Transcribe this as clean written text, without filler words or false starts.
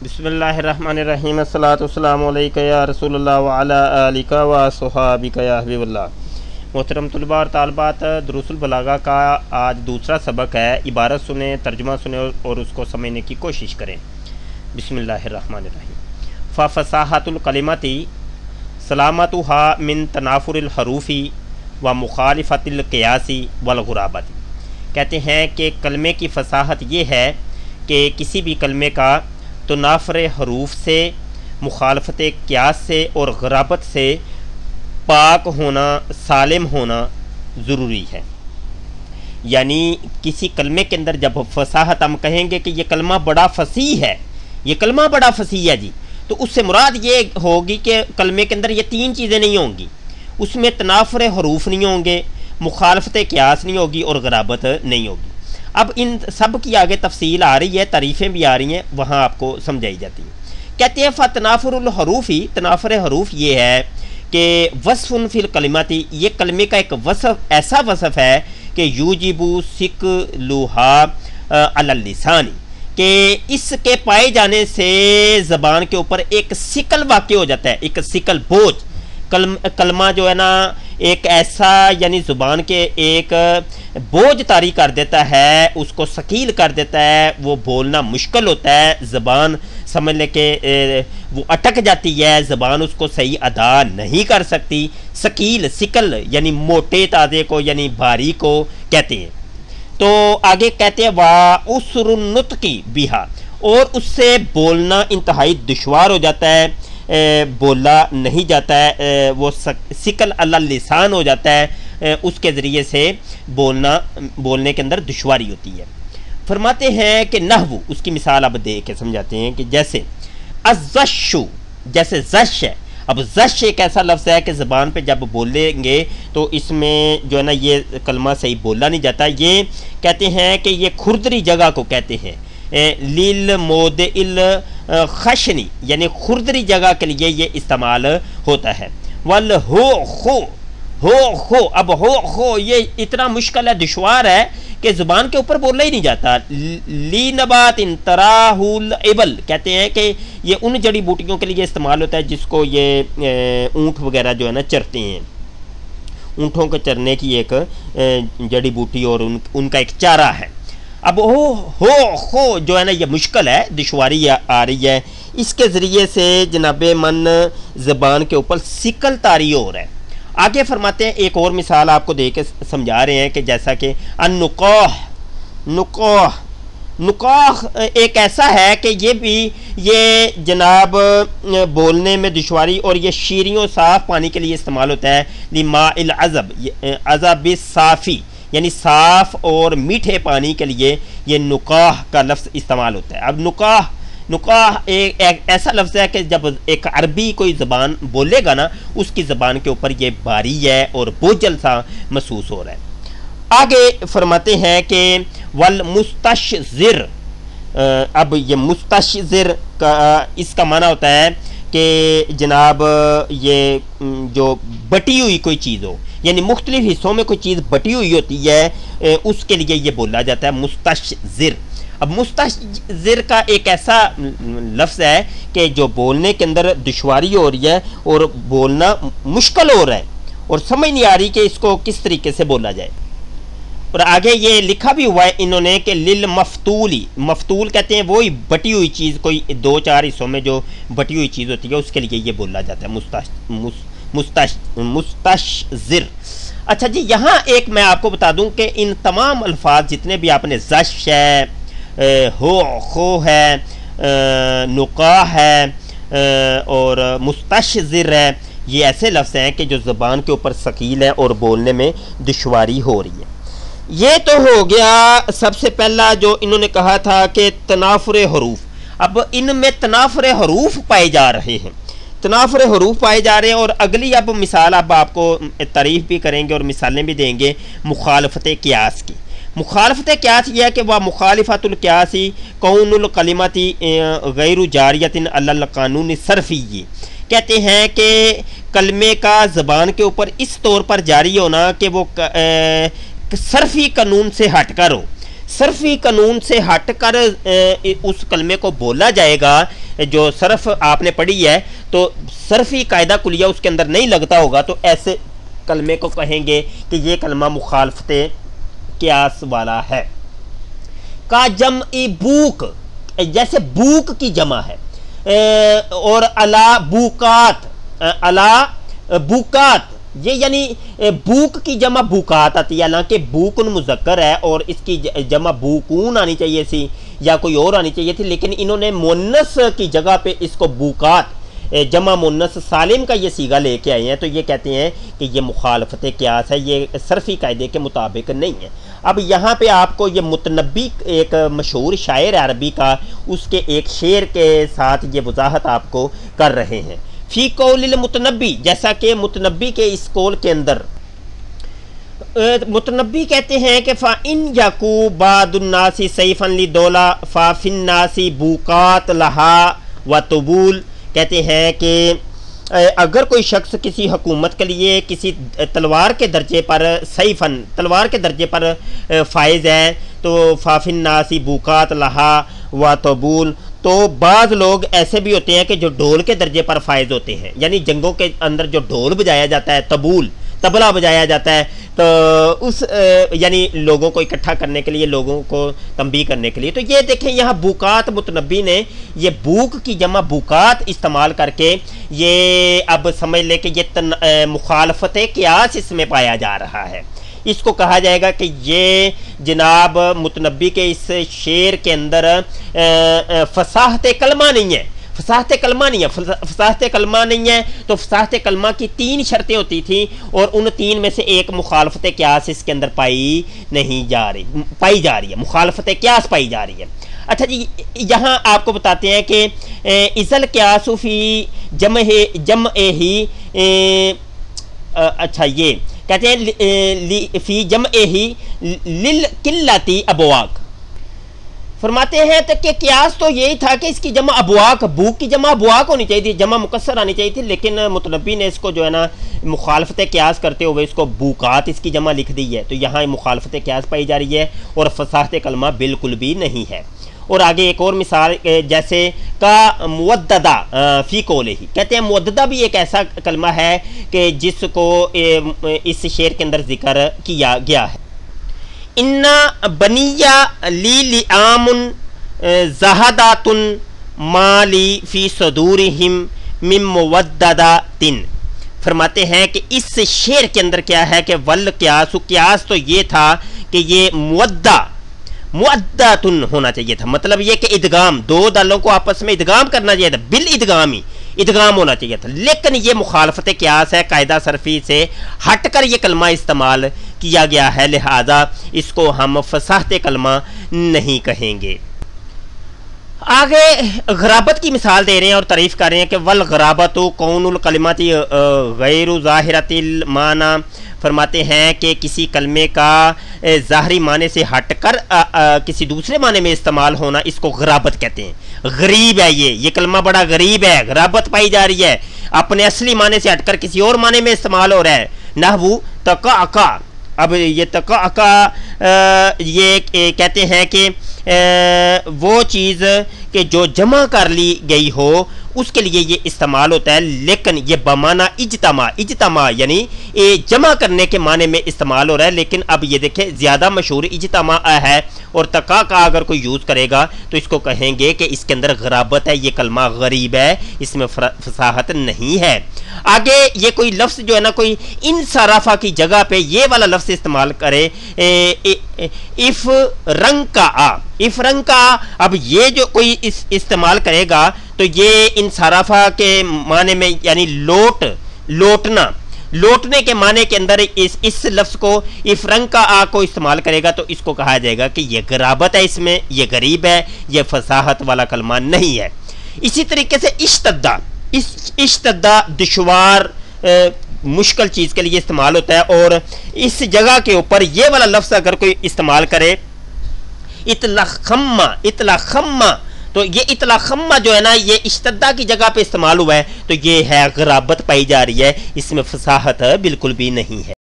बिस्मिल्लाहिर्रहमानिर्रहीम अस्सलातु वस्सलामु अलैका या रसूलल्लाह व अला आलिका व अस्हाबिका या हबीबल्लाह। मोहतरम तलबा और तालबात, दुरूसुल बलागा का आज दूसरा सबक है। इबारत सुने, तर्जुमा सुने और उसको समझने की कोशिश करें। बिस्मिल्लाहिर्रहमानिर्रहीम। फ़फ़साहतुल कलिमति सलामतुहा मिन तनाफुरिल हरूफी व मुखालिफतिल क़ियासी वल गुराबती। कहते हैं कि कलमे की फसाहत ये है कि किसी भी कलमे का तनाफुर हरूफ से, मुखालफत क़ियास से और गुराबत से पाक होना, सालिम होना ज़रूरी है। यानी किसी कलमे के अंदर जब फसाहत हम कहेंगे कि ये कलमा बड़ा फसीह है, ये कलमा बड़ा फसीह है जी, तो उससे मुराद ये होगी कि कलमे के अंदर ये तीन चीज़ें नहीं होंगी। उसमें तनाफुर हरूफ नहीं होंगे, मुखालफत क़ियास नहीं होगी और गुराबत नहीं होगी। अब इन सब की आगे तफसील आ रही है, तारीफ़ें भी आ रही हैं, वहाँ आपको समझाई जाती हैं। कहते हैं फ़तनाफुरुल हरूफी, तनाफुर हरूफ ये है कि वस्फ़ुन फ़िल कलिमाती, ये कलमे का एक वसफ़, ऐसा वसफ़ है कि यूजिबु सिकलुहा अलल लिसानी, कि इसके पाए जाने से ज़बान के ऊपर एक सिकल वाक़ हो जाता है, एक सिकल बोझ। कलमा जो है ना एक ऐसा यानी ज़ुबान के एक बोझ तारी कर देता है, उसको सकील कर देता है, वो बोलना मुश्किल होता है, ज़बान समझ ले के वो अटक जाती है, ज़बान उसको सही अदा नहीं कर सकती। सकील, सिकल यानी मोटे ताज़े को यानी भारी को कहते हैं। तो आगे कहते हैं वा उसरुन्नुत्की बिहा, और उससे बोलना इंतहाई दुश्वार हो जाता है, बोला नहीं जाता है, वो सिकल अल्लाह लिसान हो जाता है, उसके ज़रिए से बोलने के अंदर दुश्वारी होती है। फरमाते हैं कि नहवु, उसकी मिसाल अब दे के समझाते हैं कि जैसे अज़्ज़शु, जैसे ज़श है। अब ज़श एक ऐसा लफ्ज़ है कि ज़बान पे जब बोलेंगे तो इसमें जो है ना ये कलमा सही बोला नहीं जाता। ये कहते हैं कि ये खुरदरी जगह को कहते हैं, लील मोद इल खशनी, यानी खुरदरी जगह के लिए ये इस्तेमाल होता है। वल हो, अब हो ये इतना मुश्किल है, दुश्वार है कि ज़ुबान के ऊपर बोला ही नहीं जाता। ली नबात इन तराहुल इबल, कहते हैं कि ये उन जड़ी बूटियों के लिए इस्तेमाल होता है जिसको ये ऊँट वगैरह जो है ना चरते हैं। ऊँटों के चरने की एक जड़ी बूटी और उनका एक चारा है। अब हो जो है ना ये मुश्किल है, दुश्वारी आ रही है, इसके ज़रिए से जनाब मन ज़बान के ऊपर सिकल तारी हो रहा है। आगे फरमाते हैं, एक और मिसाल आपको दे के समझा रहे हैं कि जैसा कि नुकाह एक ऐसा है कि ये भी ये जनाब बोलने में दुश्वारी और ये शीरियों साफ़ पानी के लिए इस्तेमाल होता है। लिमा इल अज़ब साफ़ी, यानी साफ़ और मीठे पानी के लिए ये नुकाह का लफ्ज़ इस्तेमाल होता है। अब नुकाह एक ऐसा लफ्ज़ है कि जब एक अरबी कोई ज़बान बोलेगा ना, उसकी ज़बान के ऊपर ये भारी है और बोझल सा महसूस हो रहा है। आगे फरमाते हैं कि वल मुस्तशज़िर, अब ये मुस्तशज़िर का इसका माना होता है कि जनाब ये जो बटी हुई कोई चीज़ हो, यानी मुख्तलिफ हिस्सों में कोई चीज़ बटी हुई होती है, उसके लिए ये बोला जाता है मुस्तशज़िर। अब मुस्तशज़िर का एक ऐसा लफ्ज़ है कि जो बोलने के अंदर दुश्वारी हो रही है और बोलना मुश्किल हो रहा है और समझ नहीं आ रही कि इसको किस तरीके से बोला जाए। और आगे ये लिखा भी हुआ है इन्होंने कि लिल मफ्तूली, मफ्तूल कहते हैं वही बटी हुई चीज़, कोई दो चार हिस्सों में जो बटी हुई चीज़ होती है उसके लिए ये बोला जाता है मुस्तशज़िर। अच्छा जी, यहाँ एक मैं आपको बता दूं कि इन तमाम अल्फाज जितने भी आपने ज़श है, हो है, नुकाह है और मुस्तशज़िर है, ये ऐसे लफ्ज़ हैं कि जो ज़बान के ऊपर सकील है और बोलने में दुश्वारी हो रही है। ये तो हो गया सबसे पहला जो इन्होंने कहा था कि तनाफुर हरूफ। अब इनमें तनाफुर हरूफ पाए जा रहे हैं, तनाफुर हरूफ पाए जा रहे हैं। और अगली अब मिसाल अब आपको तारीफ़ भी करेंगे और मिसालें भी देंगे मुखालफत क़ियास की। मुखालफत क़ियास यह है कि वह मुखालिफतुल क़ियासी कौनुल कलिमती गैरु जारियतिन अल्ल कानून सरफ़ी, कहते हैं कि कलमे का ज़बान के ऊपर इस तौर पर जारी होना कि वो सरफ़ी कानून से हटकर हो। सरफ़ी कानून से हटकर उस कलमे को बोला जाएगा, जो सरफ आपने पढ़ी है तो सरफी कायदा कुलिया उसके अंदर नहीं लगता होगा, तो ऐसे कलमे को कहेंगे कि ये कलमा मुखालफते क़ियास वाला है। का जम ए बूक, जैसे बूक की जमा है, और अला बूकात, अला बूकात, ये यानी बूक की जमा बूकात आती है, हालांकि बूकुन मुज़क्कर है और इसकी जमा बूकून आनी चाहिए थी या कोई और आनी चाहिए थी, लेकिन इन्होंने मुन्नस की जगह पे इसको बूकात जमा मुन्नस सालिम का ये सीगा लेके आए हैं, तो ये कहते हैं कि ये मुखालफत क़ियास है, ये सरफ़ी कायदे के मुताबिक नहीं है। अब यहाँ पे आपको ये मुतनब्बी, एक मशहूर शायर अरबी का, उसके एक शेर के साथ ये वजाहत आपको कर रहे हैं। फ़ी कौलिल मुतनब्बी, जैसा कि मुतनब्बी के इस कौल के अंदर मुतनब्बी कहते हैं कि फ़ा इन याकू बादुन्नासी सैफ़न लिदौला फ़ा फिन्नासी बूकात लहा व तबूल, कहते हैं कि अगर कोई शख्स किसी हुकूमत के लिए किसी तलवार के दर्जे पर सैफ़न, तलवार के दर्जे पर फ़ाइज़ है, तो फ़ाफ़िन नासी बूकात लहा व तबूल, तो बाज़ लोग ऐसे भी होते हैं कि जो ढोल के दर्जे पर फ़ाइज़ होते हैं, यानी जंगों के अंदर जो ढोल बजाया जाता है, तबूल तबला बजाया जाता है, तो उस यानी लोगों को इकट्ठा करने के लिए, लोगों को तंबीह करने के लिए। तो ये देखें यहाँ बुकात, मुतनब्बी ने ये बूक की जमा बुकात इस्तेमाल करके ये अब समझ ले कि ये मुखालफत क़ियास इसमें पाया जा रहा है। इसको कहा जाएगा कि ये जनाब मुतनब्बी के इस शेर के अंदर फसाहत कलमा नहीं है, फसाहत कलमा नहीं है, फसाहत कलमा नहीं है, तो फसाहत कलमा की 3 शर्तें होती थी और उन 3 में से एक मुखालफत क़ियास इसके अंदर पाई जा रही है, मुखालफत क़ियास पाई जा रही है। अच्छा जी, यहाँ आपको बताते हैं कि इज़ल क़ियासु फ़ी जम ही, अच्छा ये कहते हैं फ़ी जम ही लिल किल्लती अबवाक, फरमाते हैं तो कि क़ियास तो यही था कि इसकी जमा अबवाक, बूक की जमा अबवाक होनी चाहिए थी, जमा मुकस्सर आनी चाहिए थी, लेकिन मुतनब्बी ने इसको जो है ना मुखालफत क़ियास करते हुए इसको बूकात इसकी जमा लिख दी है, तो यहाँ मुखालफत क़ियास पाई जा रही है और फसाहत कलमा बिल्कुल भी नहीं है। और आगे एक और मिसाल, जैसे का मुवद्ददा फ़ी कौलिही, कहते हैं मुवद्ददा भी एक ऐसा कलमा है कि जिसको इस शेर के अंदर जिक्र किया गया है। इन्ना बनिया ली आमुन जहदातुन माली फ़ी सदूरिहिम मिम मुवद्ददातिन, फरमाते हैं कि इस शेर के अंदर क्या है कि वल क़ियास, क़ियास तो ये था कि ये मुअद्दातुन होना चाहिए था, मतलब ये कि इदगाम, 2 दालों को आपस में इदगाम करना चाहिए था, बिल इदगामी, इदगाम होना चाहिए था, लेकिन ये मुखालफत क़ियास है, कायदा सरफी से हटकर ये कलमा इस्तेमाल किया गया है, लिहाजा इसको हम फसाहत कलमा नहीं कहेंगे। आगे गराबत की मिसाल दे रहे हैं और तारीफ़ कर रहे हैं कि वल गराबत कौनुल कलिमाती गैरु ज़ाहिरतिल माना, फरमाते हैं कि किसी कलमे का ज़ाहरी माने से हटकर किसी दूसरे माने में इस्तेमाल होना, इसको गराबत कहते हैं। गरीब है ये कलमा बड़ा गरीब है, गराबत पाई जा रही है, अपने असली माने से हटकर किसी और माने में इस्तेमाल हो रहा है। नहवु तक़अक़ा, अब ये तक़अक़ा ये कहते हैं कि वो चीज़ कि जो जमा कर ली गई हो उसके लिए ये इस्तेमाल होता है, लेकिन ये बमाना इज्तमा यानी ये जमा करने के माने में इस्तेमाल हो रहा है, लेकिन अब ये देखें ज़्यादा मशहूर इज्तमा है और तका का अगर कोई यूज़ करेगा तो इसको कहेंगे कि इसके अंदर गराबत है, ये कलमा गरीब है, इसमें फसाहत नहीं है। आगे ये कोई लफ्ज़ जो है ना, कोई इन सराफा की जगह पे ये वाला लफ्ज़ इस्तेमाल करे, इफ़ रंग का, अब ये जो कोई इस्तेमाल करेगा तो ये इन सराफा के माने में यानी लौटने के माने के अंदर इस लफ्ज़ को इफ़रंग का आ को इस्तेमाल करेगा तो इसको कहा जाएगा कि ये गराबत है, इसमें ये गरीब है, ये फसाहत वाला कलमा नहीं है। इसी तरीके से इश्तद्दा दुश्वार मुश्किल चीज़ के लिए इस्तेमाल होता है, और इस जगह के ऊपर ये वाला लफ्ज़ अगर कोई इस्तेमाल करे इतलाखम्मा, तो ये इतलाखम्मा जो है ना, ये इश्तद्दा की जगह पे इस्तेमाल हुआ है, तो ये है गराबत पाई जा रही है, इसमें फसाहत बिल्कुल भी नहीं है।